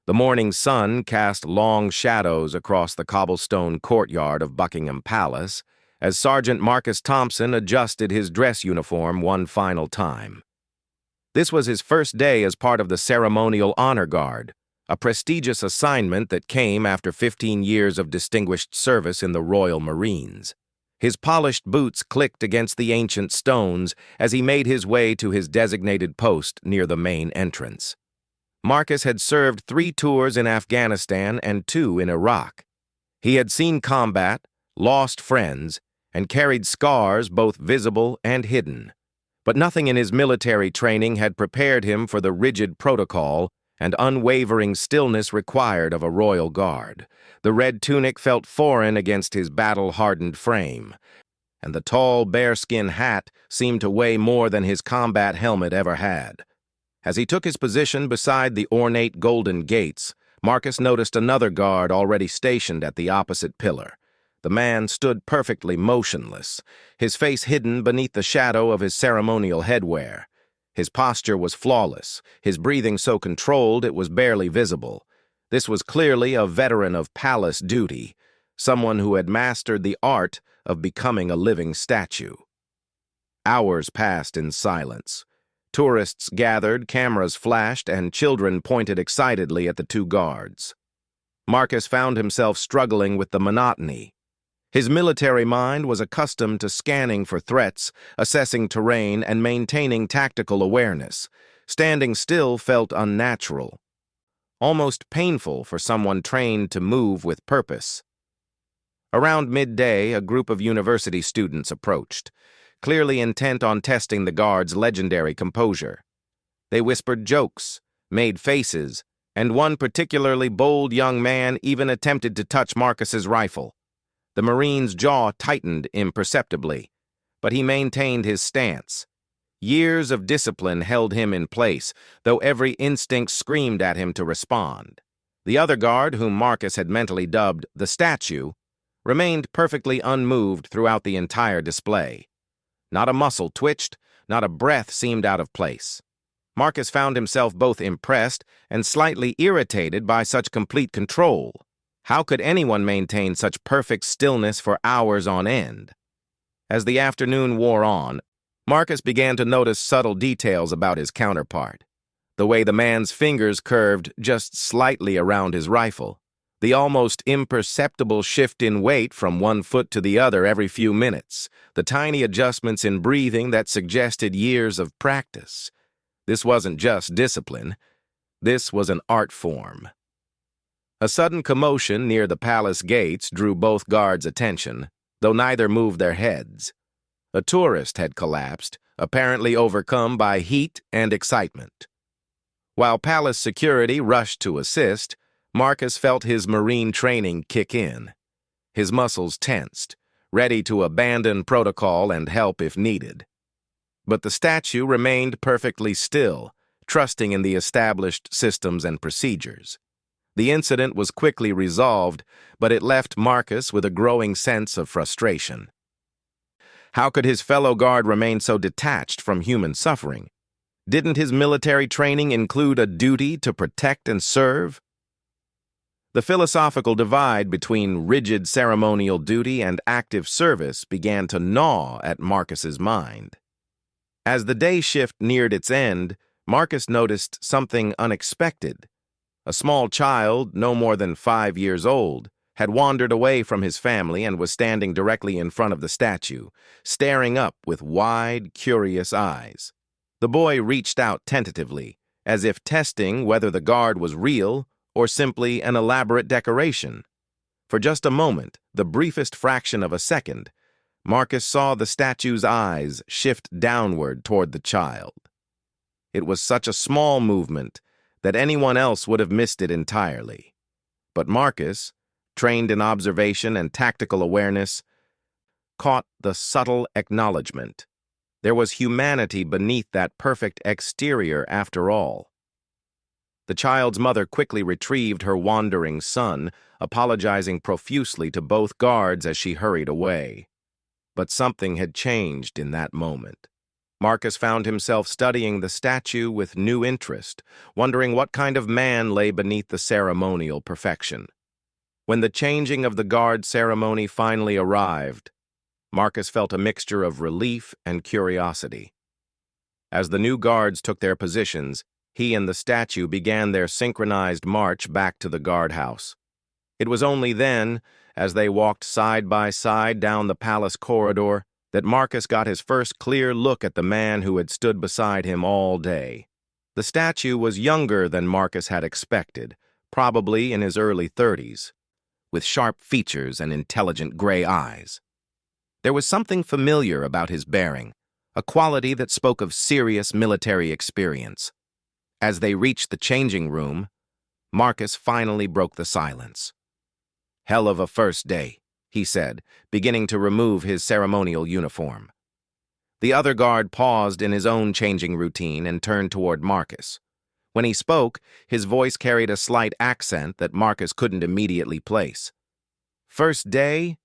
The morning sun cast long shadows across the cobblestone courtyard of Buckingham Palace as Sergeant Marcus Thompson adjusted his dress uniform one final time. This was his first day as part of the Ceremonial Honor Guard, a prestigious assignment that came after 15 years of distinguished service in the Royal Marines. His polished boots clicked against the ancient stones as he made his way to his designated post near the main entrance. Marcus had served 3 tours in Afghanistan and 2 in Iraq. He had seen combat, lost friends, and carried scars both visible and hidden. But nothing in his military training had prepared him for the rigid protocol and unwavering stillness required of a royal guard. The red tunic felt foreign against his battle-hardened frame, and the tall bearskin hat seemed to weigh more than his combat helmet ever had. As he took his position beside the ornate golden gates, Marcus noticed another guard already stationed at the opposite pillar. The man stood perfectly motionless, his face hidden beneath the shadow of his ceremonial headwear. His posture was flawless, his breathing so controlled it was barely visible. This was clearly a veteran of palace duty, someone who had mastered the art of becoming a living statue. Hours passed in silence. Tourists gathered, cameras flashed, and children pointed excitedly at the 2 guards. Marcus found himself struggling with the monotony. His military mind was accustomed to scanning for threats, assessing terrain, and maintaining tactical awareness. Standing still felt unnatural, almost painful for someone trained to move with purpose. Around midday, a group of university students approached, clearly intent on testing the guards' legendary composure. They whispered jokes, made faces, and one particularly bold young man even attempted to touch Marcus's rifle. The Marine's jaw tightened imperceptibly, but he maintained his stance. Years of discipline held him in place, though every instinct screamed at him to respond. The other guard, whom Marcus had mentally dubbed the statue, remained perfectly unmoved throughout the entire display. Not a muscle twitched, not a breath seemed out of place. Marcus found himself both impressed and slightly irritated by such complete control. How could anyone maintain such perfect stillness for hours on end? As the afternoon wore on, Marcus began to notice subtle details about his counterpart. The way the man's fingers curved just slightly around his rifle. The almost imperceptible shift in weight from one foot to the other every few minutes. The tiny adjustments in breathing that suggested years of practice. This wasn't just discipline. This was an art form. A sudden commotion near the palace gates drew both guards' attention, though neither moved their heads. A tourist had collapsed, apparently overcome by heat and excitement. While palace security rushed to assist, Marcus felt his marine training kick in. His muscles tensed, ready to abandon protocol and help if needed. But the statue remained perfectly still, trusting in the established systems and procedures. The incident was quickly resolved, but it left Marcus with a growing sense of frustration. How could his fellow guard remain so detached from human suffering? Didn't his military training include a duty to protect and serve? The philosophical divide between rigid ceremonial duty and active service began to gnaw at Marcus's mind. As the day shift neared its end, Marcus noticed something unexpected. A small child, no more than 5 years old, had wandered away from his family and was standing directly in front of the statue, staring up with wide, curious eyes. The boy reached out tentatively, as if testing whether the guard was real or simply an elaborate decoration. For just a moment, the briefest fraction of a second, Marcus saw the statue's eyes shift downward toward the child. It was such a small movement that anyone else would have missed it entirely. But Marcus, trained in observation and tactical awareness, caught the subtle acknowledgement. There was humanity beneath that perfect exterior after all. The child's mother quickly retrieved her wandering son, apologizing profusely to both guards as she hurried away. But something had changed in that moment. Marcus found himself studying the statue with new interest, wondering what kind of man lay beneath the ceremonial perfection. When the changing of the guard ceremony finally arrived, Marcus felt a mixture of relief and curiosity. As the new guards took their positions, he and the statue began their synchronized march back to the guardhouse. It was only then, as they walked side by side down the palace corridor, that Marcus got his first clear look at the man who had stood beside him all day. The statue was younger than Marcus had expected, probably in his early 30s, with sharp features and intelligent gray eyes. There was something familiar about his bearing, a quality that spoke of serious military experience. As they reached the changing room, Marcus finally broke the silence. "Hell of a first day," he said, beginning to remove his ceremonial uniform. The other guard paused in his own changing routine and turned toward Marcus. When he spoke, his voice carried a slight accent that Marcus couldn't immediately place. "First day?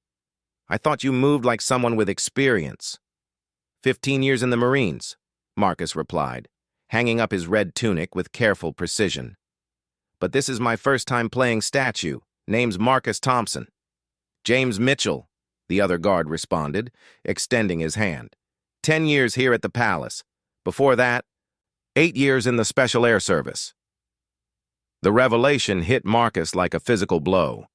I thought you moved like someone with experience." 15 years in the Marines," Marcus replied, hanging up his red tunic with careful precision. "But this is my first time playing statue. Name's Marcus Thompson." "James Mitchell," the other guard responded, extending his hand. 10 years here at the palace. Before that, 8 years in the Special Air Service." The revelation hit Marcus like a physical blow.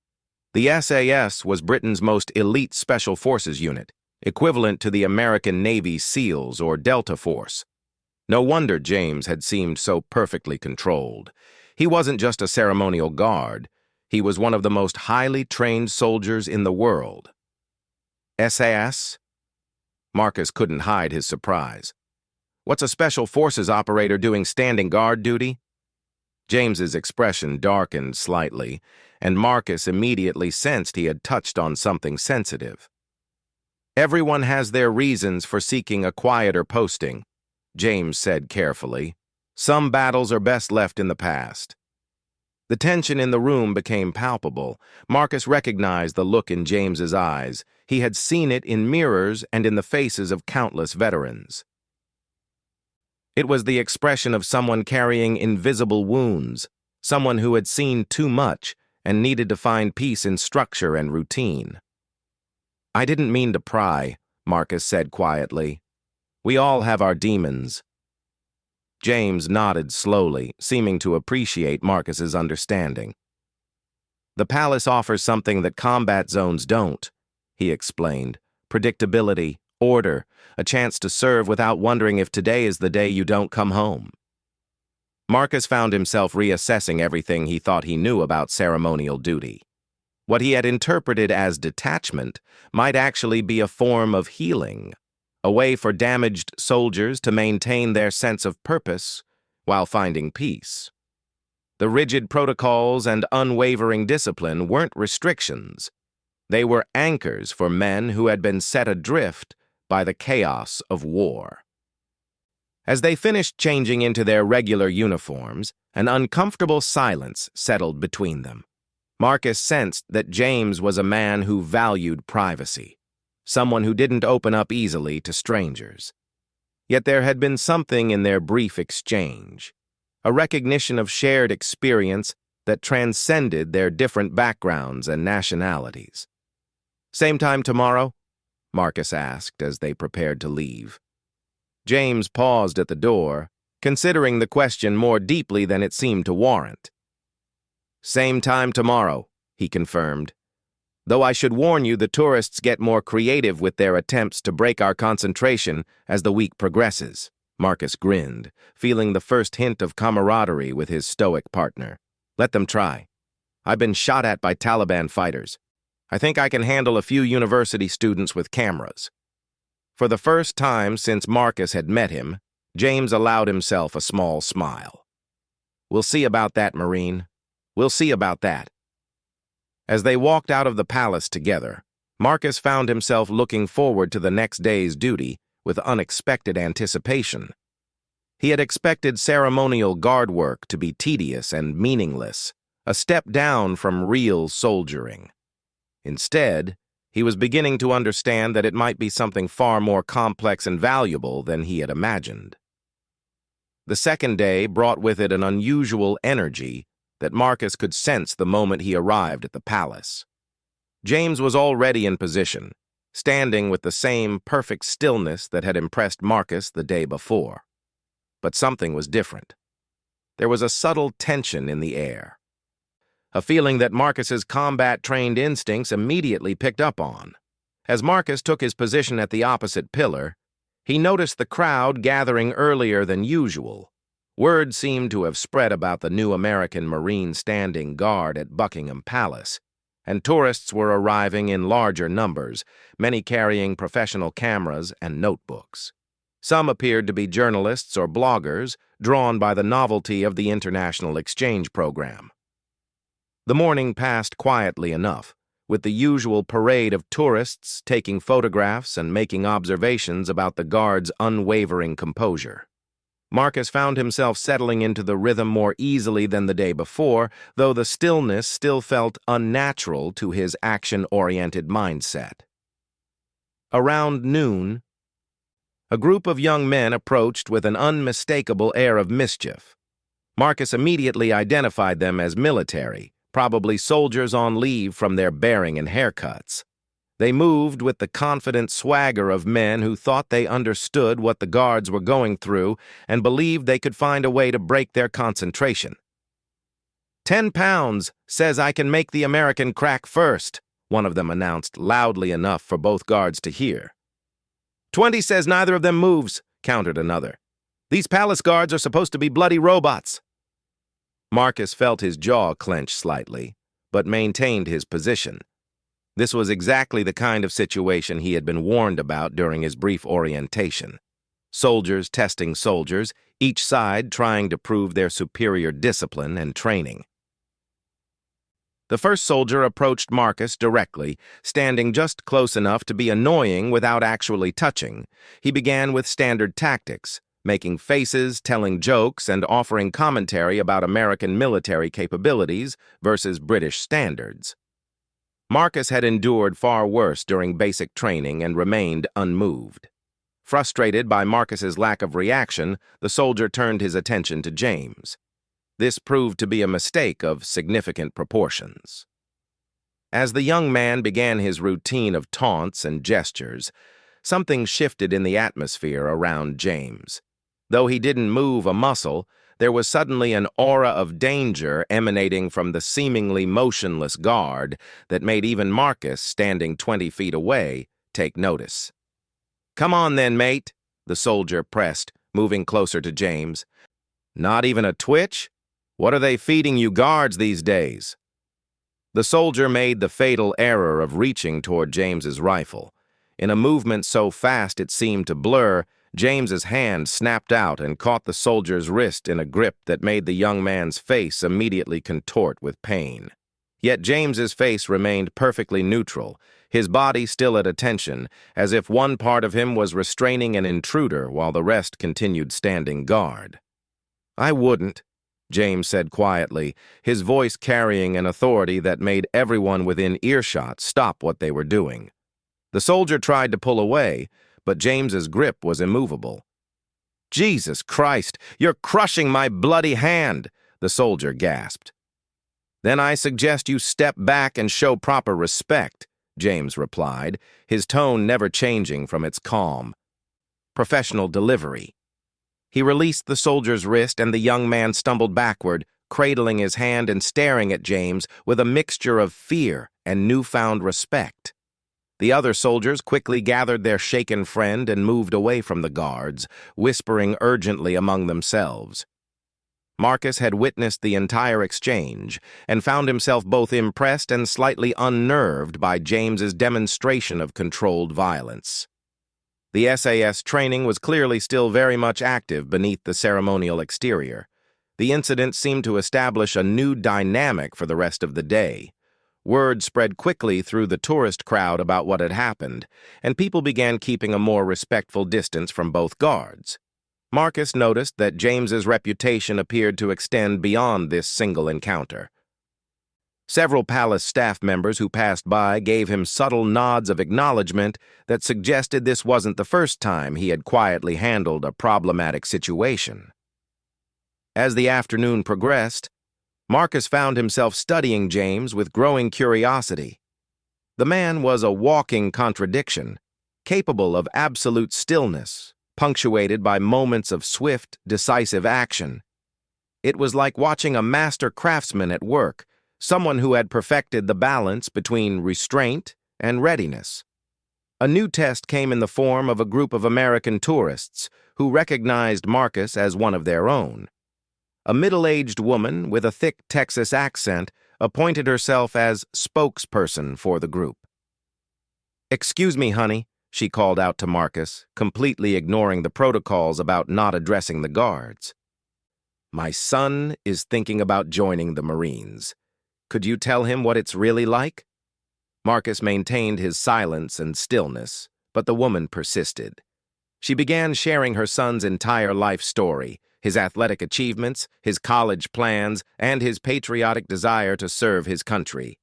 The SAS was Britain's most elite special forces unit, equivalent to the American Navy SEALs or Delta Force. No wonder James had seemed so perfectly controlled. He wasn't just a ceremonial guard. He was one of the most highly trained soldiers in the world. SAS? Marcus couldn't hide his surprise. "What's a special forces operator doing standing guard duty?" James's expression darkened slightly, and Marcus immediately sensed he had touched on something sensitive. "Everyone has their reasons for seeking a quieter posting," James said carefully. "Some battles are best left in the past." The tension in the room became palpable. Marcus recognized the look in James's eyes. He had seen it in mirrors and in the faces of countless veterans. It was the expression of someone carrying invisible wounds, someone who had seen too much and needed to find peace in structure and routine. "I didn't mean to pry," Marcus said quietly. "We all have our demons." James nodded slowly, seeming to appreciate Marcus's understanding. "The palace offers something that combat zones don't," he explained. "Predictability, order, a chance to serve without wondering if today is the day you don't come home." Marcus found himself reassessing everything he thought he knew about ceremonial duty. What he had interpreted as detachment might actually be a form of healing, a way for damaged soldiers to maintain their sense of purpose while finding peace. The rigid protocols and unwavering discipline weren't restrictions. They were anchors for men who had been set adrift by the chaos of war. As they finished changing into their regular uniforms, an uncomfortable silence settled between them. Marcus sensed that James was a man who valued privacy, someone who didn't open up easily to strangers. Yet there had been something in their brief exchange, a recognition of shared experience that transcended their different backgrounds and nationalities. "Same time tomorrow?" Marcus asked as they prepared to leave. James paused at the door, considering the question more deeply than it seemed to warrant. "Same time tomorrow," he confirmed. "Though I should warn you, the tourists get more creative with their attempts to break our concentration as the week progresses." Marcus grinned, feeling the first hint of camaraderie with his stoic partner. "Let them try. I've been shot at by Taliban fighters. I think I can handle a few university students with cameras." For the first time since Marcus had met him, James allowed himself a small smile. "We'll see about that, Marine. We'll see about that." As they walked out of the palace together, Marcus found himself looking forward to the next day's duty with unexpected anticipation. He had expected ceremonial guard work to be tedious and meaningless, a step down from real soldiering. Instead, He was beginning to understand that it might be something far more complex and valuable than he had imagined. The second day brought with it an unusual energy that Marcus could sense the moment he arrived at the palace. James was already in position, standing with the same perfect stillness that had impressed Marcus the day before. But something was different. There was a subtle tension in the air, a feeling that Marcus's combat-trained instincts immediately picked up on. As Marcus took his position at the opposite pillar, he noticed the crowd gathering earlier than usual. Word seemed to have spread about the new American Marine standing guard at Buckingham Palace, and tourists were arriving in larger numbers, many carrying professional cameras and notebooks. Some appeared to be journalists or bloggers, drawn by the novelty of the international exchange program. The morning passed quietly enough, with the usual parade of tourists taking photographs and making observations about the guard's unwavering composure. Marcus found himself settling into the rhythm more easily than the day before, though the stillness still felt unnatural to his action-oriented mindset. Around noon, a group of young men approached with an unmistakable air of mischief. Marcus immediately identified them as military, probably soldiers on leave from their bearing and haircuts. They moved with the confident swagger of men who thought they understood what the guards were going through and believed they could find a way to break their concentration. "£10 says I can make the American crack first," one of them announced loudly enough for both guards to hear. "20 says neither of them moves," countered another. "These palace guards are supposed to be bloody robots." Marcus felt his jaw clench slightly, but maintained his position. This was exactly the kind of situation he had been warned about during his brief orientation. Soldiers testing soldiers, each side trying to prove their superior discipline and training. The first soldier approached Marcus directly, standing just close enough to be annoying without actually touching. He began with standard tactics, making faces, telling jokes, and offering commentary about American military capabilities versus British standards. Marcus had endured far worse during basic training and remained unmoved. Frustrated by Marcus's lack of reaction, the soldier turned his attention to James. This proved to be a mistake of significant proportions. As the young man began his routine of taunts and gestures, something shifted in the atmosphere around James. Though he didn't move a muscle, there was suddenly an aura of danger emanating from the seemingly motionless guard that made even Marcus, standing 20 feet away, take notice. "Come on then, mate," the soldier pressed, moving closer to James. "Not even a twitch? What are they feeding you guards these days?" The soldier made the fatal error of reaching toward James's rifle. In a movement so fast it seemed to blur, James's hand snapped out and caught the soldier's wrist in a grip that made the young man's face immediately contort with pain. Yet James's face remained perfectly neutral, his body still at attention, as if one part of him was restraining an intruder while the rest continued standing guard. "I wouldn't," James said quietly, his voice carrying an authority that made everyone within earshot stop what they were doing. The soldier tried to pull away, but James's grip was immovable. "Jesus Christ, you're crushing my bloody hand," the soldier gasped. "Then I suggest you step back and show proper respect," James replied, his tone never changing from its calm, professional delivery. He released the soldier's wrist and the young man stumbled backward, cradling his hand and staring at James with a mixture of fear and newfound respect. The other soldiers quickly gathered their shaken friend and moved away from the guards, whispering urgently among themselves. Marcus had witnessed the entire exchange and found himself both impressed and slightly unnerved by James's demonstration of controlled violence. The SAS training was clearly still very much active beneath the ceremonial exterior. The incident seemed to establish a new dynamic for the rest of the day. Word spread quickly through the tourist crowd about what had happened, and people began keeping a more respectful distance from both guards. Marcus noticed that James's reputation appeared to extend beyond this single encounter. Several palace staff members who passed by gave him subtle nods of acknowledgement that suggested this wasn't the first time he had quietly handled a problematic situation. As the afternoon progressed, Marcus found himself studying James with growing curiosity. The man was a walking contradiction, capable of absolute stillness, punctuated by moments of swift, decisive action. It was like watching a master craftsman at work, someone who had perfected the balance between restraint and readiness. A new test came in the form of a group of American tourists who recognized Marcus as one of their own. A middle-aged woman with a thick Texas accent appointed herself as spokesperson for the group. "Excuse me, honey," she called out to Marcus, completely ignoring the protocols about not addressing the guards. "My son is thinking about joining the Marines. Could you tell him what it's really like?" Marcus maintained his silence and stillness, but the woman persisted. She began sharing her son's entire life story, his athletic achievements, his college plans, and his patriotic desire to serve his country.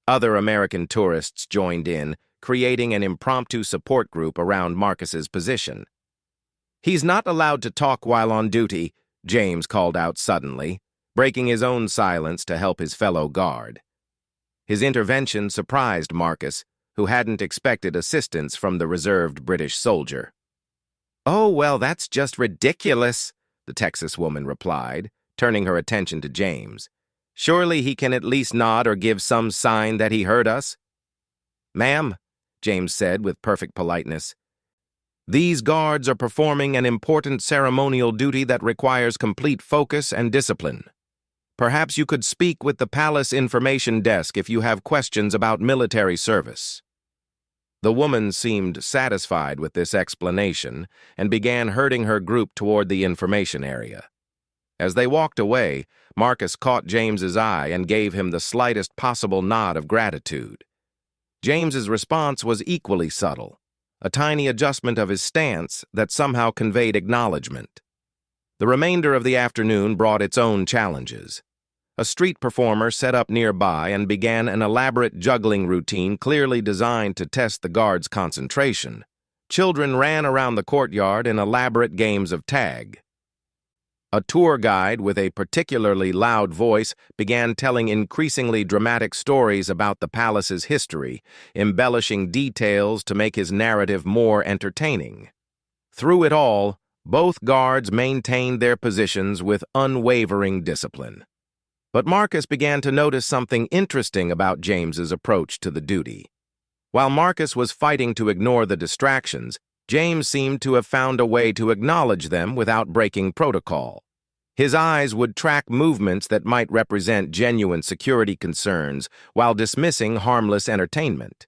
Other American tourists joined in, creating an impromptu support group around Marcus's position. "He's not allowed to talk while on duty," James called out suddenly, breaking his own silence to help his fellow guard. His intervention surprised Marcus, who hadn't expected assistance from the reserved British soldier. "Oh, well, that's just ridiculous," the Texas woman replied, turning her attention to James. "Surely he can at least nod or give some sign that he heard us." "Ma'am," James said with perfect politeness, "these guards are performing an important ceremonial duty that requires complete focus and discipline. Perhaps you could speak with the palace information desk if you have questions about military service." The woman seemed satisfied with this explanation and began herding her group toward the information area. As they walked away, Marcus caught James's eye and gave him the slightest possible nod of gratitude. James's response was equally subtle, a tiny adjustment of his stance that somehow conveyed acknowledgement. The remainder of the afternoon brought its own challenges. A street performer set up nearby and began an elaborate juggling routine clearly designed to test the guards' concentration. Children ran around the courtyard in elaborate games of tag. A tour guide with a particularly loud voice began telling increasingly dramatic stories about the palace's history, embellishing details to make his narrative more entertaining. Through it all, both guards maintained their positions with unwavering discipline. But Marcus began to notice something interesting about James's approach to the duty. While Marcus was fighting to ignore the distractions, James seemed to have found a way to acknowledge them without breaking protocol. His eyes would track movements that might represent genuine security concerns while dismissing harmless entertainment.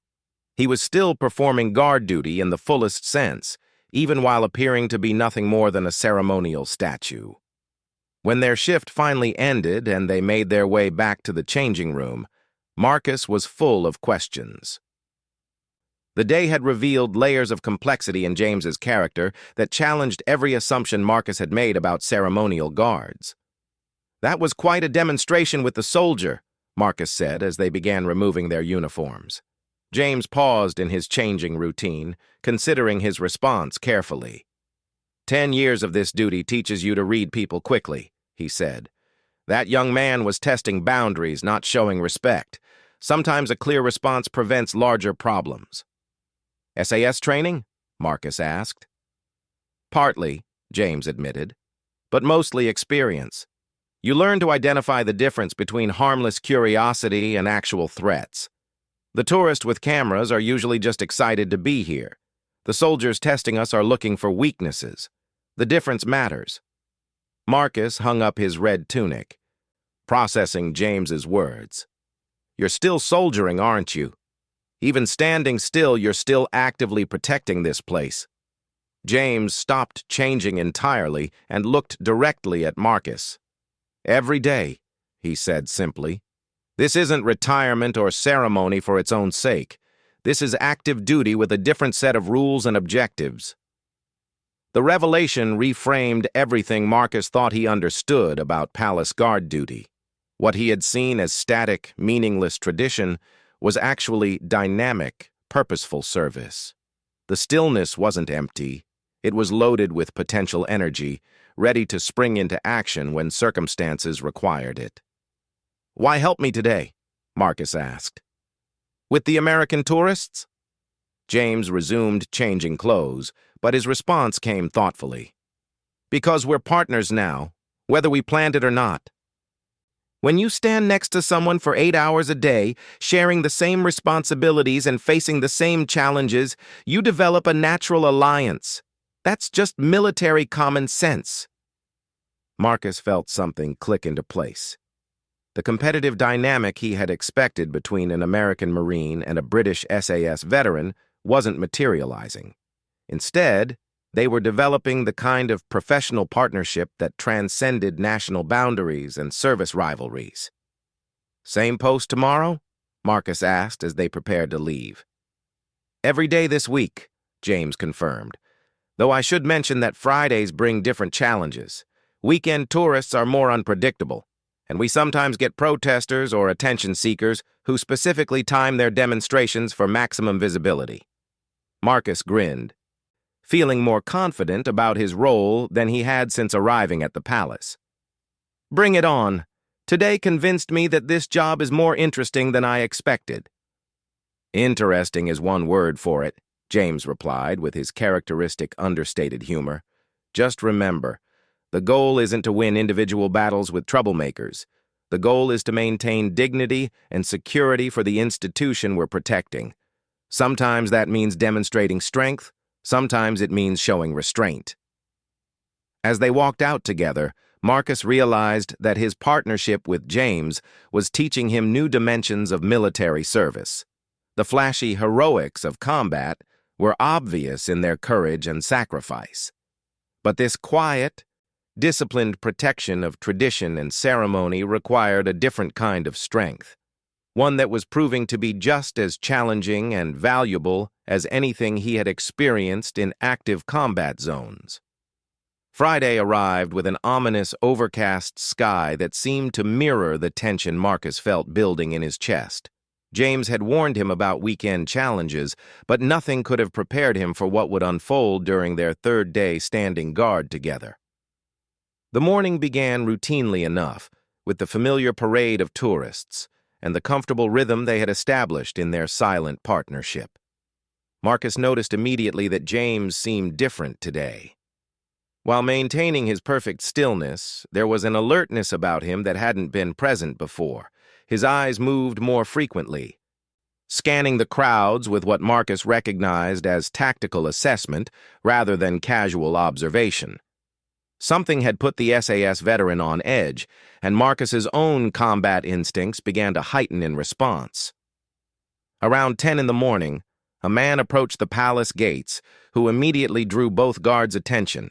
He was still performing guard duty in the fullest sense, even while appearing to be nothing more than a ceremonial statue. When their shift finally ended and they made their way back to the changing room, Marcus was full of questions. The day had revealed layers of complexity in James's character that challenged every assumption Marcus had made about ceremonial guards. "That was quite a demonstration with the soldier," Marcus said as they began removing their uniforms. James paused in his changing routine, considering his response carefully. 10 years of this duty teaches you to read people quickly," he said. "That young man was testing boundaries, not showing respect. Sometimes a clear response prevents larger problems." "SAS training?" Marcus asked. "Partly," James admitted, "but mostly experience. You learn to identify the difference between harmless curiosity and actual threats. The tourists with cameras are usually just excited to be here. The soldiers testing us are looking for weaknesses. The difference matters." Marcus hung up his red tunic, processing James's words. "You're still soldiering, aren't you? Even standing still, you're still actively protecting this place." James stopped changing entirely and looked directly at Marcus. "Every day," he said simply. "This isn't retirement or ceremony for its own sake. This is active duty with a different set of rules and objectives." The revelation reframed everything Marcus thought he understood about palace guard duty. What he had seen as static, meaningless tradition was actually dynamic, purposeful service. The stillness wasn't empty. It was loaded with potential energy, ready to spring into action when circumstances required it. "Why help me today?" Marcus asked. "With the American tourists?" James resumed changing clothes, but his response came thoughtfully. "Because we're partners now, whether we planned it or not. When you stand next to someone for 8 hours a day, sharing the same responsibilities and facing the same challenges, you develop a natural alliance. That's just military common sense." Marcus felt something click into place. The competitive dynamic he had expected between an American Marine and a British SAS veteran wasn't materializing. Instead, they were developing the kind of professional partnership that transcended national boundaries and service rivalries. "Same post tomorrow?" Marcus asked as they prepared to leave. "Every day this week," James confirmed, "though I should mention that Fridays bring different challenges. Weekend tourists are more unpredictable, and we sometimes get protesters or attention seekers who specifically time their demonstrations for maximum visibility." Marcus grinned, feeling more confident about his role than he had since arriving at the palace. "Bring it on. Today convinced me that this job is more interesting than I expected." "Interesting is one word for it," James replied with his characteristic understated humor. "Just remember, the goal isn't to win individual battles with troublemakers. The goal is to maintain dignity and security for the institution we're protecting. Sometimes that means demonstrating strength, sometimes it means showing restraint." As they walked out together, Marcus realized that his partnership with James was teaching him new dimensions of military service. The flashy heroics of combat were obvious in their courage and sacrifice. But this quiet, disciplined protection of tradition and ceremony required a different kind of strength, one that was proving to be just as challenging and valuable as anything he had experienced in active combat zones. Friday arrived with an ominous, overcast sky that seemed to mirror the tension Marcus felt building in his chest. James had warned him about weekend challenges, but nothing could have prepared him for what would unfold during their third day standing guard together. The morning began routinely enough, with the familiar parade of tourists and the comfortable rhythm they had established in their silent partnership. Marcus noticed immediately that James seemed different today. While maintaining his perfect stillness, there was an alertness about him that hadn't been present before. His eyes moved more frequently, scanning the crowds with what Marcus recognized as tactical assessment rather than casual observation. Something had put the SAS veteran on edge, and Marcus's own combat instincts began to heighten in response. Around 10 in the morning, a man approached the palace gates who immediately drew both guards' attention.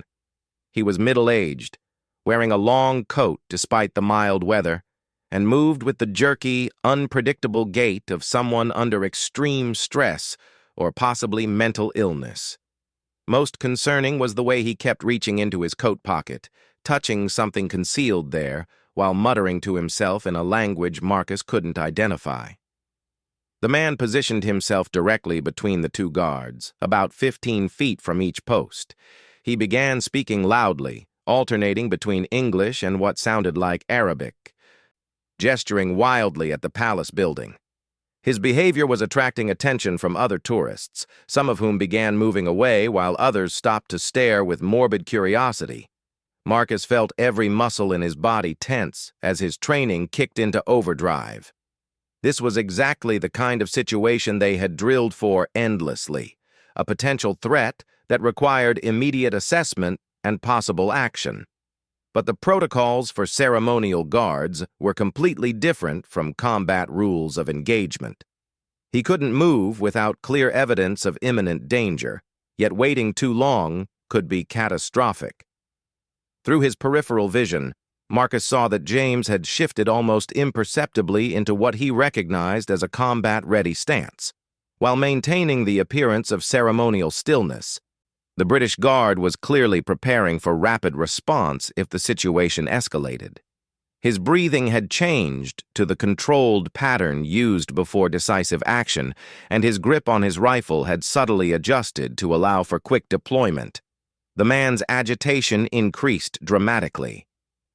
He was middle-aged, wearing a long coat despite the mild weather, and moved with the jerky, unpredictable gait of someone under extreme stress or possibly mental illness. Most concerning was the way he kept reaching into his coat pocket, touching something concealed there, while muttering to himself in a language Marcus couldn't identify. The man positioned himself directly between the two guards, about 15 feet from each post. He began speaking loudly, alternating between English and what sounded like Arabic, gesturing wildly at the palace building. His behavior was attracting attention from other tourists, some of whom began moving away while others stopped to stare with morbid curiosity. Marcus felt every muscle in his body tense as his training kicked into overdrive. This was exactly the kind of situation they had drilled for endlessly, a potential threat that required immediate assessment and possible action. But the protocols for ceremonial guards were completely different from combat rules of engagement. He couldn't move without clear evidence of imminent danger, yet waiting too long could be catastrophic. Through his peripheral vision, Marcus saw that James had shifted almost imperceptibly into what he recognized as a combat-ready stance. While maintaining the appearance of ceremonial stillness, the British Guard was clearly preparing for rapid response if the situation escalated. His breathing had changed to the controlled pattern used before decisive action, and his grip on his rifle had subtly adjusted to allow for quick deployment. The man's agitation increased dramatically.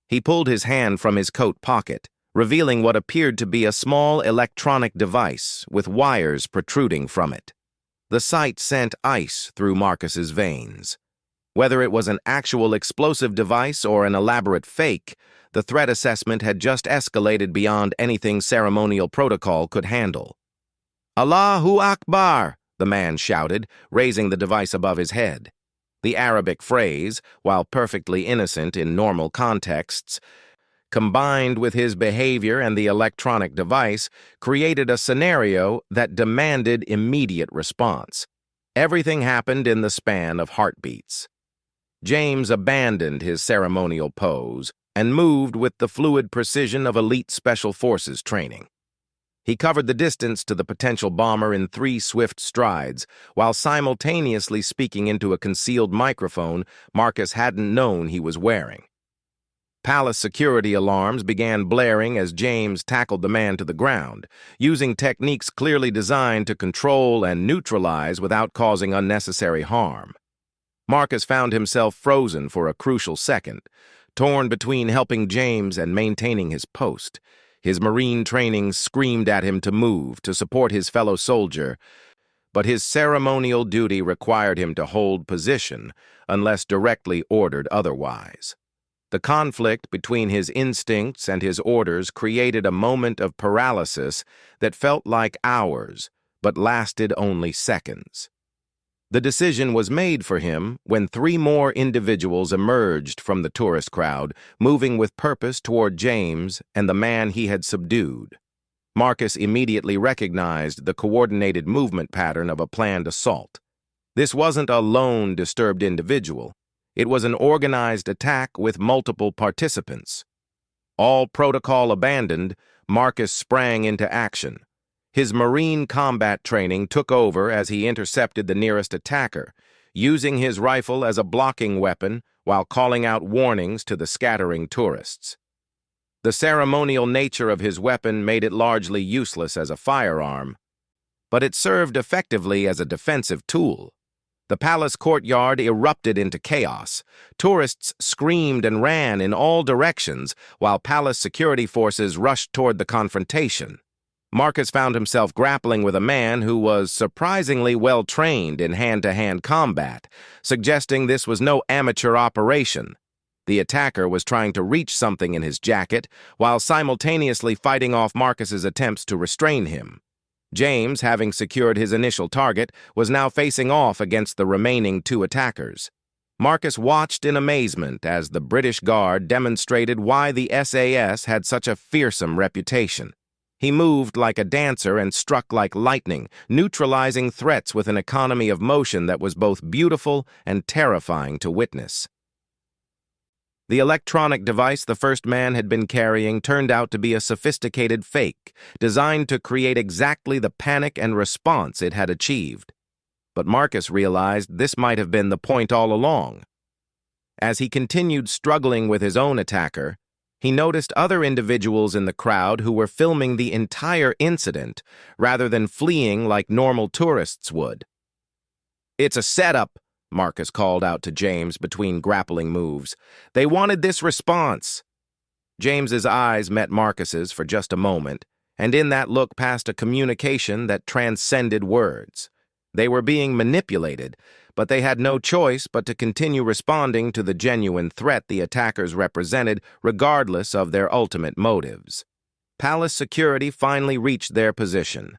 He pulled his hand from his coat pocket, revealing what appeared to be a small electronic device with wires protruding from it. The sight sent ice through Marcus's veins. Whether it was an actual explosive device or an elaborate fake, the threat assessment had just escalated beyond anything ceremonial protocol could handle. "Allahu Akbar!" the man shouted, raising the device above his head. The Arabic phrase, while perfectly innocent in normal contexts, combined with his behavior and the electronic device, created a scenario that demanded immediate response. Everything happened in the span of heartbeats. James abandoned his ceremonial pose and moved with the fluid precision of elite special forces training. He covered the distance to the potential bomber in 3 swift strides, while simultaneously speaking into a concealed microphone Marcus hadn't known he was wearing. Palace security alarms began blaring as James tackled the man to the ground, using techniques clearly designed to control and neutralize without causing unnecessary harm. Marcus found himself frozen for a crucial second, torn between helping James and maintaining his post. His Marine training screamed at him to move, to support his fellow soldier, but his ceremonial duty required him to hold position unless directly ordered otherwise. The conflict between his instincts and his orders created a moment of paralysis that felt like hours, but lasted only seconds. The decision was made for him when 3 more individuals emerged from the tourist crowd, moving with purpose toward James and the man he had subdued. Marcus immediately recognized the coordinated movement pattern of a planned assault. This wasn't a lone, disturbed individual. It was an organized attack with multiple participants. All protocol abandoned, Marcus sprang into action. His Marine combat training took over as he intercepted the nearest attacker, using his rifle as a blocking weapon while calling out warnings to the scattering tourists. The ceremonial nature of his weapon made it largely useless as a firearm, but it served effectively as a defensive tool. The palace courtyard erupted into chaos. Tourists screamed and ran in all directions, while palace security forces rushed toward the confrontation. Marcus found himself grappling with a man who was surprisingly well trained in hand-to-hand combat, suggesting this was no amateur operation. The attacker was trying to reach something in his jacket while simultaneously fighting off Marcus's attempts to restrain him. James, having secured his initial target, was now facing off against the remaining 2 attackers. Marcus watched in amazement as the British Guard demonstrated why the SAS had such a fearsome reputation. He moved like a dancer and struck like lightning, neutralizing threats with an economy of motion that was both beautiful and terrifying to witness. The electronic device the first man had been carrying turned out to be a sophisticated fake, designed to create exactly the panic and response it had achieved. But Marcus realized this might have been the point all along. As he continued struggling with his own attacker, he noticed other individuals in the crowd who were filming the entire incident rather than fleeing like normal tourists would. "It's a setup," Marcus called out to James between grappling moves. "They wanted this response." James's eyes met Marcus's for just a moment, and in that look passed a communication that transcended words. They were being manipulated, but they had no choice but to continue responding to the genuine threat the attackers represented, regardless of their ultimate motives. Palace security finally reached their position,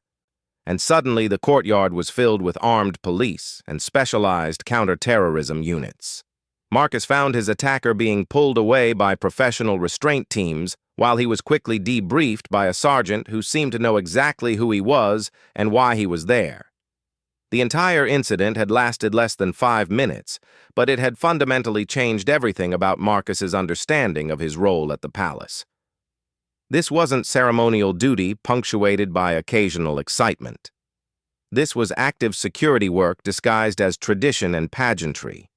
and suddenly the courtyard was filled with armed police and specialized counter-terrorism units. Marcus found his attacker being pulled away by professional restraint teams while he was quickly debriefed by a sergeant who seemed to know exactly who he was and why he was there. The entire incident had lasted less than 5 minutes, but it had fundamentally changed everything about Marcus's understanding of his role at the palace. This wasn't ceremonial duty punctuated by occasional excitement. This was active security work disguised as tradition and pageantry.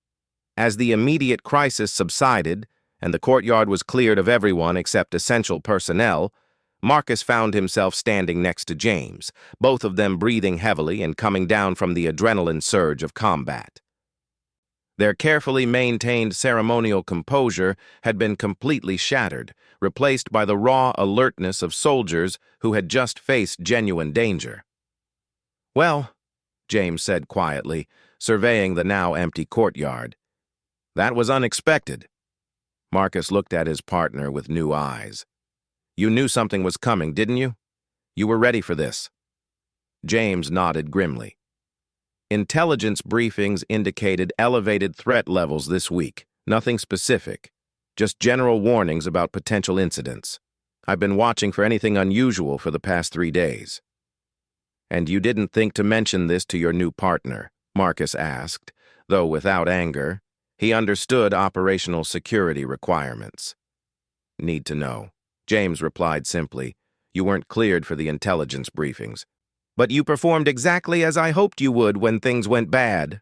As the immediate crisis subsided, and the courtyard was cleared of everyone except essential personnel, Marcus found himself standing next to James, both of them breathing heavily and coming down from the adrenaline surge of combat. Their carefully maintained ceremonial composure had been completely shattered, replaced by the raw alertness of soldiers who had just faced genuine danger. "Well," James said quietly, surveying the now empty courtyard, "that was unexpected." Marcus looked at his partner with new eyes. "You knew something was coming, didn't you? You were ready for this." James nodded grimly. "Intelligence briefings indicated elevated threat levels this week. Nothing specific, just general warnings about potential incidents. I've been watching for anything unusual for the past 3 days." "And you didn't think to mention this to your new partner?" Marcus asked, though without anger. He understood operational security requirements. "Need to know," James replied simply. "You weren't cleared for the intelligence briefings. But you performed exactly as I hoped you would when things went bad."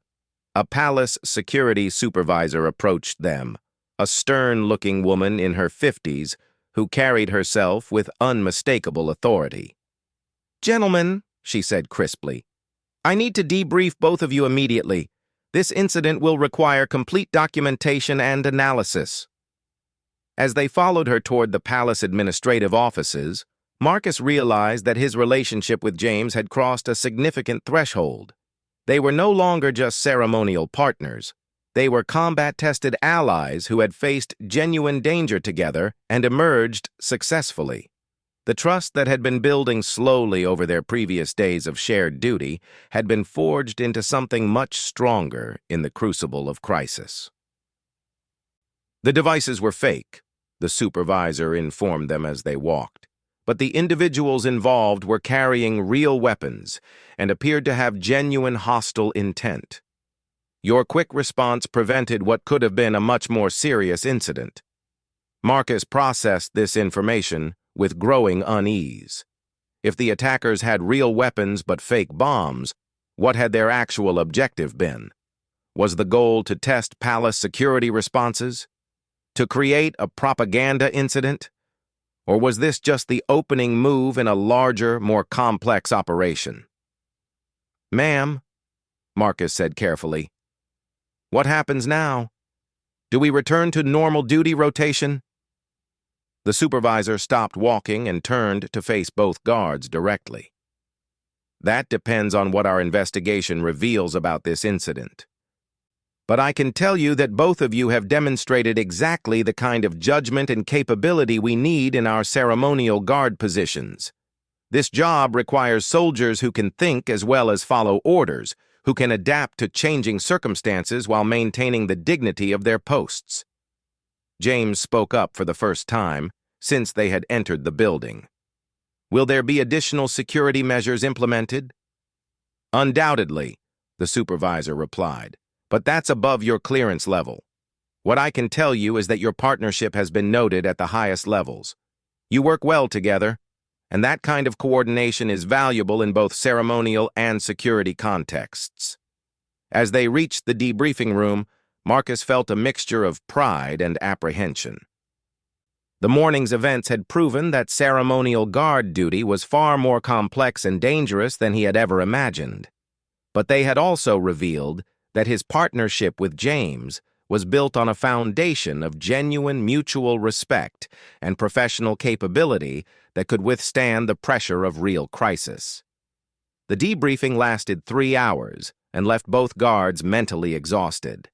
A palace security supervisor approached them, a stern-looking woman in her 50s who carried herself with unmistakable authority. "Gentlemen," she said crisply, "I need to debrief both of you immediately. This incident will require complete documentation and analysis." As they followed her toward the palace administrative offices, Marcus realized that his relationship with James had crossed a significant threshold. They were no longer just ceremonial partners. They were combat-tested allies who had faced genuine danger together and emerged successfully. The trust that had been building slowly over their previous days of shared duty had been forged into something much stronger in the crucible of crisis. The devices were fake, the supervisor informed them as they walked. But the individuals involved were carrying real weapons and appeared to have genuine hostile intent. Your quick response prevented what could have been a much more serious incident. Marcus processed this information with growing unease. If the attackers had real weapons but fake bombs, what had their actual objective been? Was the goal to test palace security responses? To create a propaganda incident? Or was this just the opening move in a larger, more complex operation? "Ma'am," Marcus said carefully, "what happens now? Do we return to normal duty rotation?" The supervisor stopped walking and turned to face both guards directly. "That depends on what our investigation reveals about this incident. But I can tell you that both of you have demonstrated exactly the kind of judgment and capability we need in our ceremonial guard positions. This job requires soldiers who can think as well as follow orders, who can adapt to changing circumstances while maintaining the dignity of their posts." James spoke up for the first time since they had entered the building. "Will there be additional security measures implemented?" "Undoubtedly," the supervisor replied. "But that's above your clearance level. What I can tell you is that your partnership has been noted at the highest levels. You work well together, and that kind of coordination is valuable in both ceremonial and security contexts." As they reached the debriefing room, Marcus felt a mixture of pride and apprehension. The morning's events had proven that ceremonial guard duty was far more complex and dangerous than he had ever imagined. But they had also revealed that his partnership with James was built on a foundation of genuine mutual respect and professional capability that could withstand the pressure of real crisis. The debriefing lasted 3 hours and left both guards mentally exhausted.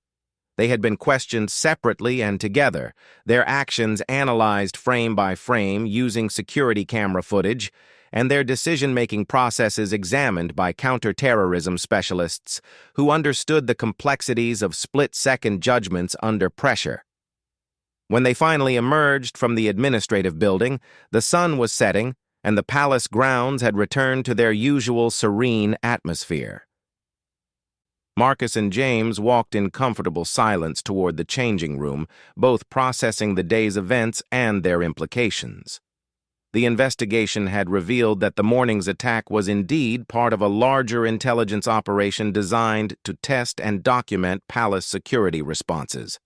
They had been questioned separately and together, their actions analyzed frame by frame using security camera footage, and their decision-making processes examined by counterterrorism specialists who understood the complexities of split-second judgments under pressure. When they finally emerged from the administrative building, the sun was setting, and the palace grounds had returned to their usual serene atmosphere. Marcus and James walked in comfortable silence toward the changing room, both processing the day's events and their implications. The investigation had revealed that the morning's attack was indeed part of a larger intelligence operation designed to test and document palace security responses.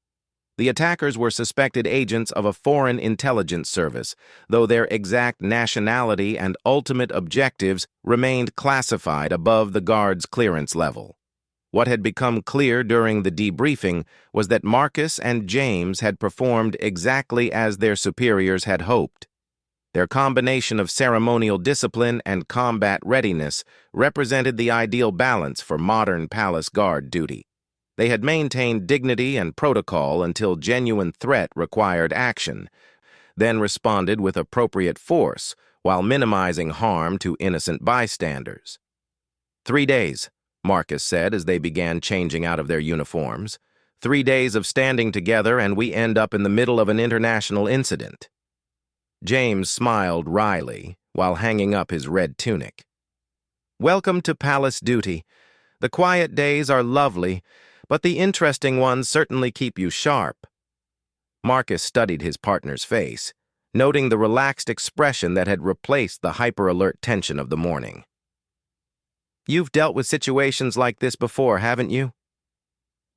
The attackers were suspected agents of a foreign intelligence service, though their exact nationality and ultimate objectives remained classified above the guard's clearance level. What had become clear during the debriefing was that Marcus and James had performed exactly as their superiors had hoped. Their combination of ceremonial discipline and combat readiness represented the ideal balance for modern palace guard duty. They had maintained dignity and protocol until genuine threat required action, then responded with appropriate force while minimizing harm to innocent bystanders. 3 days, Marcus said as they began changing out of their uniforms. 3 days of standing together and we end up in the middle of an international incident. James smiled wryly while hanging up his red tunic. Welcome to palace duty. The quiet days are lovely, but the interesting ones certainly keep you sharp. Marcus studied his partner's face, noting the relaxed expression that had replaced the hyper-alert tension of the morning. You've dealt with situations like this before, haven't you?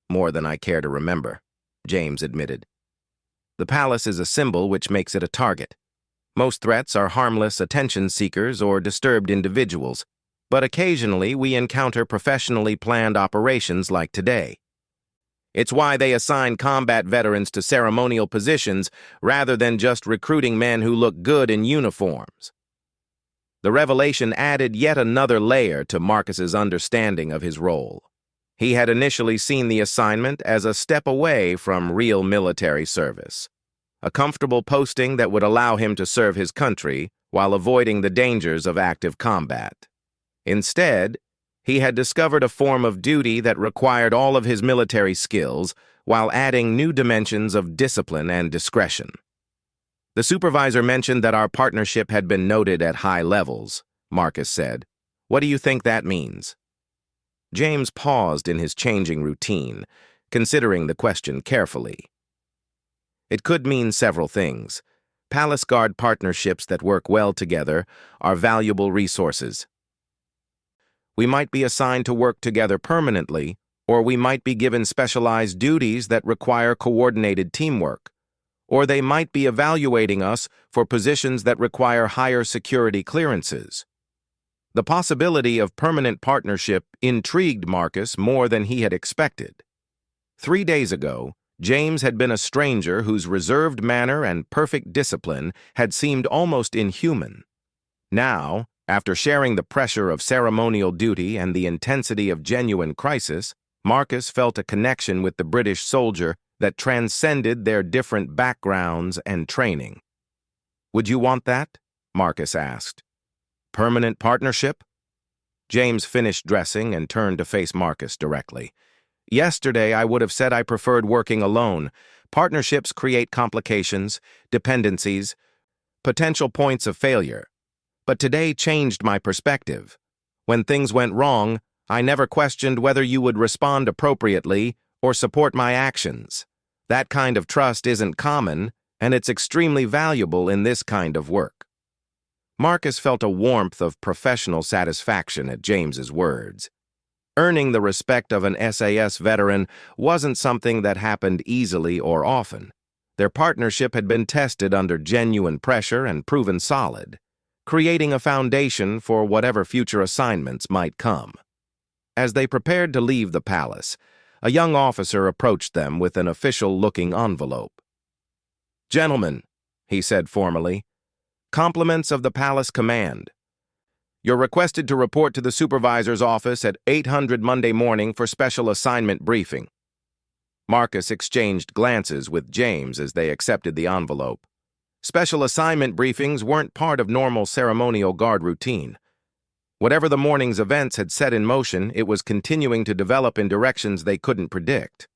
More than I care to remember, James admitted. The palace is a symbol which makes it a target. Most threats are harmless attention seekers or disturbed individuals, but occasionally we encounter professionally planned operations like today. It's why they assign combat veterans to ceremonial positions rather than just recruiting men who look good in uniforms. The revelation added yet another layer to Marcus's understanding of his role. He had initially seen the assignment as a step away from real military service, a comfortable posting that would allow him to serve his country while avoiding the dangers of active combat. Instead, he had discovered a form of duty that required all of his military skills while adding new dimensions of discipline and discretion. The supervisor mentioned that our partnership had been noted at high levels, Marcus said. What do you think that means? James paused in his changing routine, considering the question carefully. It could mean several things. Palace Guard partnerships that work well together are valuable resources. We might be assigned to work together permanently, or we might be given specialized duties that require coordinated teamwork, or they might be evaluating us for positions that require higher security clearances. The possibility of permanent partnership intrigued Marcus more than he had expected. 3 days ago, James had been a stranger whose reserved manner and perfect discipline had seemed almost inhuman. Now, after sharing the pressure of ceremonial duty and the intensity of genuine crisis, Marcus felt a connection with the British soldier that transcended their different backgrounds and training. Would you want that? Marcus asked. Permanent partnership? James finished dressing and turned to face Marcus directly. Yesterday, I would have said I preferred working alone. Partnerships create complications, dependencies, potential points of failure. But today changed my perspective. When things went wrong, I never questioned whether you would respond appropriately or support my actions. That kind of trust isn't common, and it's extremely valuable in this kind of work. Marcus felt a warmth of professional satisfaction at James's words. Earning the respect of an SAS veteran wasn't something that happened easily or often. Their partnership had been tested under genuine pressure and proven solid, creating a foundation for whatever future assignments might come. As they prepared to leave the palace, a young officer approached them with an official-looking envelope. Gentlemen, he said formally, compliments of the palace command. You're requested to report to the supervisor's office at 800 Monday morning for special assignment briefing. Marcus exchanged glances with James as they accepted the envelope. Special assignment briefings weren't part of normal ceremonial guard routine. Whatever the morning's events had set in motion, it was continuing to develop in directions they couldn't predict.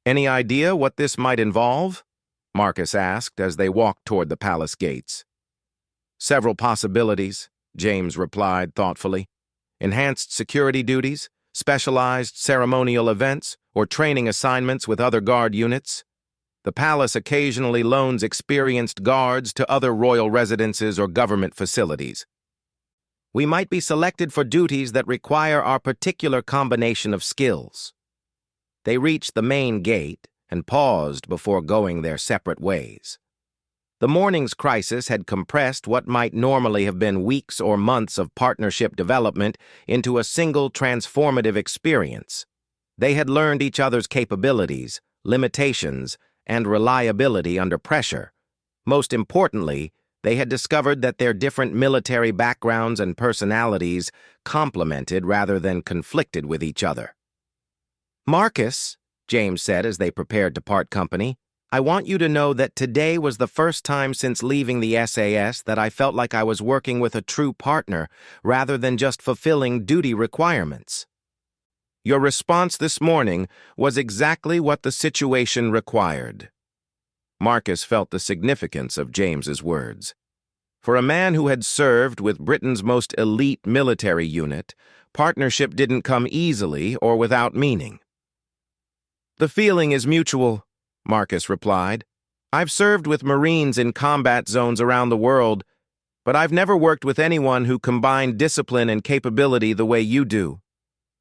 Any idea what this might involve? Marcus asked as they walked toward the palace gates. Several possibilities, James replied thoughtfully. Enhanced security duties, specialized ceremonial events, or training assignments with other guard units. The palace occasionally loans experienced guards to other royal residences or government facilities. We might be selected for duties that require our particular combination of skills. They reached the main gate, and paused before going their separate ways. The morning's crisis had compressed what might normally have been weeks or months of partnership development into a single transformative experience. They had learned each other's capabilities, limitations, and reliability under pressure. Most importantly, they had discovered that their different military backgrounds and personalities complemented rather than conflicted with each other. "Marcus," James said as they prepared to part company, "I want you to know that today was the first time since leaving the SAS that I felt like I was working with a true partner rather than just fulfilling duty requirements. Your response this morning was exactly what the situation required." Marcus felt the significance of James's words. For a man who had served with Britain's most elite military unit, partnership didn't come easily or without meaning. "The feeling is mutual," Marcus replied. "I've served with Marines in combat zones around the world, but I've never worked with anyone who combined discipline and capability the way you do.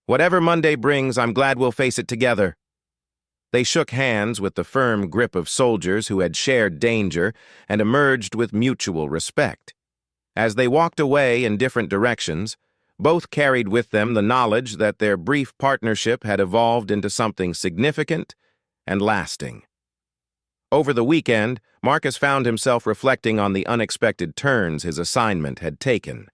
Whatever Monday brings, I'm glad we'll face it together." They shook hands with the firm grip of soldiers who had shared danger and emerged with mutual respect. As they walked away in different directions, both carried with them the knowledge that their brief partnership had evolved into something significant and lasting. Over the weekend, Marcus found himself reflecting on the unexpected turns his assignment had taken.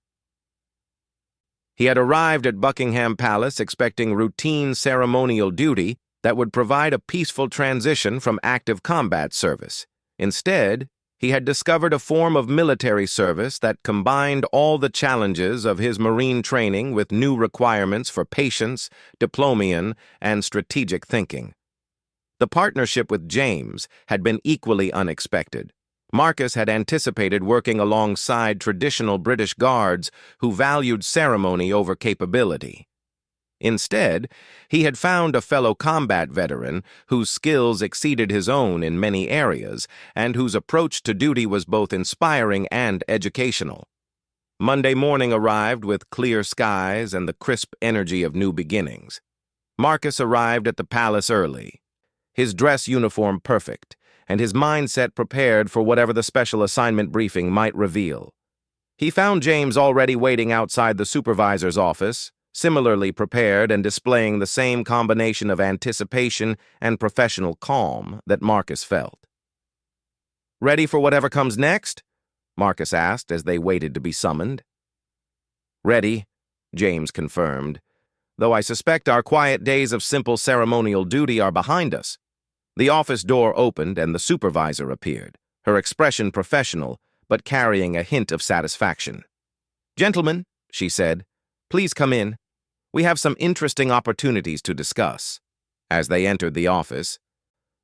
He had arrived at Buckingham Palace expecting routine ceremonial duty that would provide a peaceful transition from active combat service. Instead, he had discovered a form of military service that combined all the challenges of his Marine training with new requirements for patience, diplomation, and strategic thinking. The partnership with James had been equally unexpected. Marcus had anticipated working alongside traditional British guards who valued ceremony over capability. Instead, he had found a fellow combat veteran whose skills exceeded his own in many areas and whose approach to duty was both inspiring and educational. Monday morning arrived with clear skies and the crisp energy of new beginnings. Marcus arrived at the palace early, his dress uniform perfect, and his mindset prepared for whatever the special assignment briefing might reveal. He found James already waiting outside the supervisor's office, similarly prepared and displaying the same combination of anticipation and professional calm that Marcus felt. "Ready for whatever comes next?" Marcus asked as they waited to be summoned. "Ready," James confirmed, "though I suspect our quiet days of simple ceremonial duty are behind us." The office door opened and the supervisor appeared, her expression professional, but carrying a hint of satisfaction. "Gentlemen," she said, "please come in. We have some interesting opportunities to discuss." As they entered the office,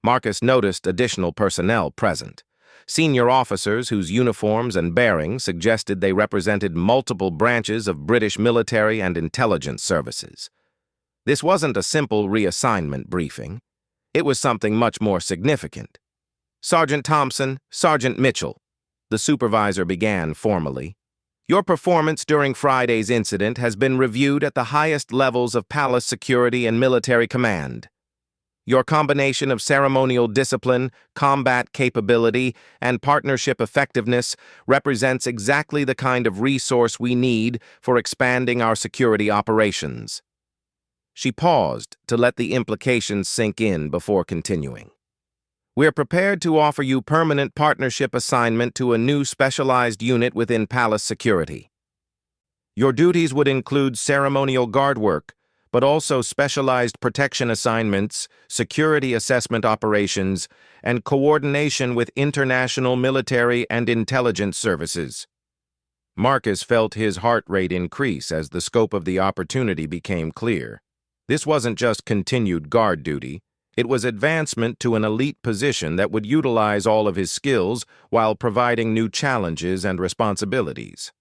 Marcus noticed additional personnel present, senior officers whose uniforms and bearings suggested they represented multiple branches of British military and intelligence services. This wasn't a simple reassignment briefing. It was something much more significant. "Sergeant Thompson, Sergeant Mitchell," the supervisor began formally, "your performance during Friday's incident has been reviewed at the highest levels of palace security and military command. Your combination of ceremonial discipline, combat capability, and partnership effectiveness represents exactly the kind of resource we need for expanding our security operations." She paused to let the implications sink in before continuing. "We're prepared to offer you permanent partnership assignment to a new specialized unit within palace security. Your duties would include ceremonial guard work, but also specialized protection assignments, security assessment operations, and coordination with international military and intelligence services." Marcus felt his heart rate increase as the scope of the opportunity became clear. This wasn't just continued guard duty. It was advancement to an elite position that would utilize all of his skills while providing new challenges and responsibilities.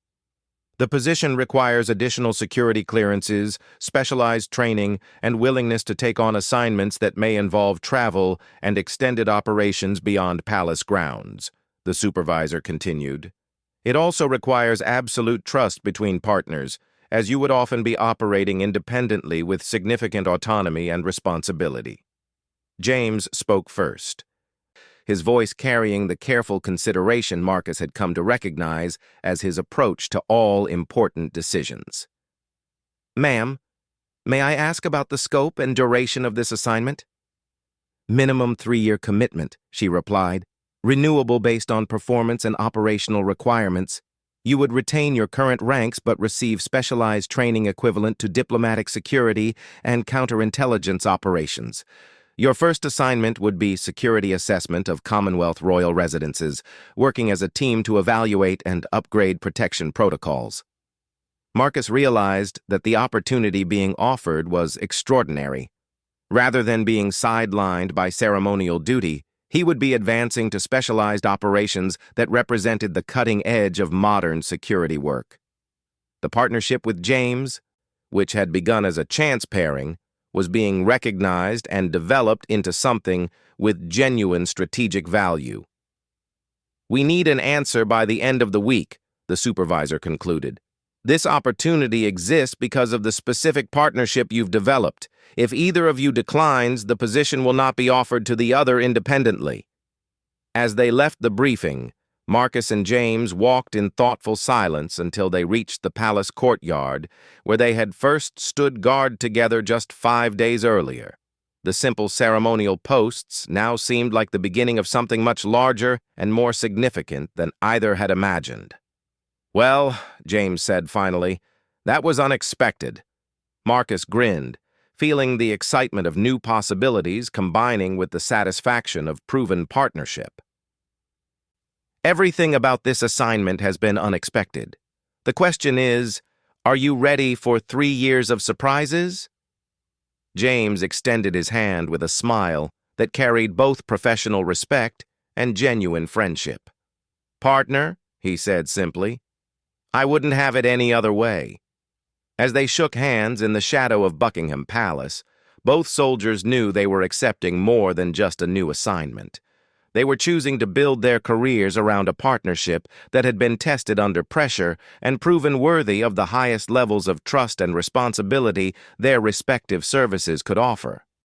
The position requires additional security clearances, specialized training, and willingness to take on assignments that may involve travel and extended operations beyond palace grounds, the supervisor continued. It also requires absolute trust between partners, as you would often be operating independently with significant autonomy and responsibility. James spoke first, his voice carrying the careful consideration Marcus had come to recognize as his approach to all important decisions. "Ma'am, may I ask about the scope and duration of this assignment?" "Minimum 3-year commitment," she replied, "renewable based on performance and operational requirements. You would retain your current ranks but receive specialized training equivalent to diplomatic security and counterintelligence operations. Your first assignment would be security assessment of Commonwealth royal residences, working as a team to evaluate and upgrade protection protocols." Marcus realized that the opportunity being offered was extraordinary. Rather than being sidelined by ceremonial duty, he would be advancing to specialized operations that represented the cutting edge of modern security work. The partnership with James, which had begun as a chance pairing, was being recognized and developed into something with genuine strategic value. "We need an answer by the end of the week," the supervisor concluded. "This opportunity exists because of the specific partnership you've developed. If either of you declines, the position will not be offered to the other independently." As they left the briefing, Marcus and James walked in thoughtful silence until they reached the palace courtyard, where they had first stood guard together just 5 days earlier. The simple ceremonial posts now seemed like the beginning of something much larger and more significant than either had imagined. "Well," James said finally, "that was unexpected." Marcus grinned, feeling the excitement of new possibilities combining with the satisfaction of proven partnership. "Everything about this assignment has been unexpected. The question is, are you ready for 3 years of surprises?" James extended his hand with a smile that carried both professional respect and genuine friendship. "Partner," he said simply, "I wouldn't have it any other way." As they shook hands in the shadow of Buckingham Palace, both soldiers knew they were accepting more than just a new assignment. They were choosing to build their careers around a partnership that had been tested under pressure and proven worthy of the highest levels of trust and responsibility their respective services could offer.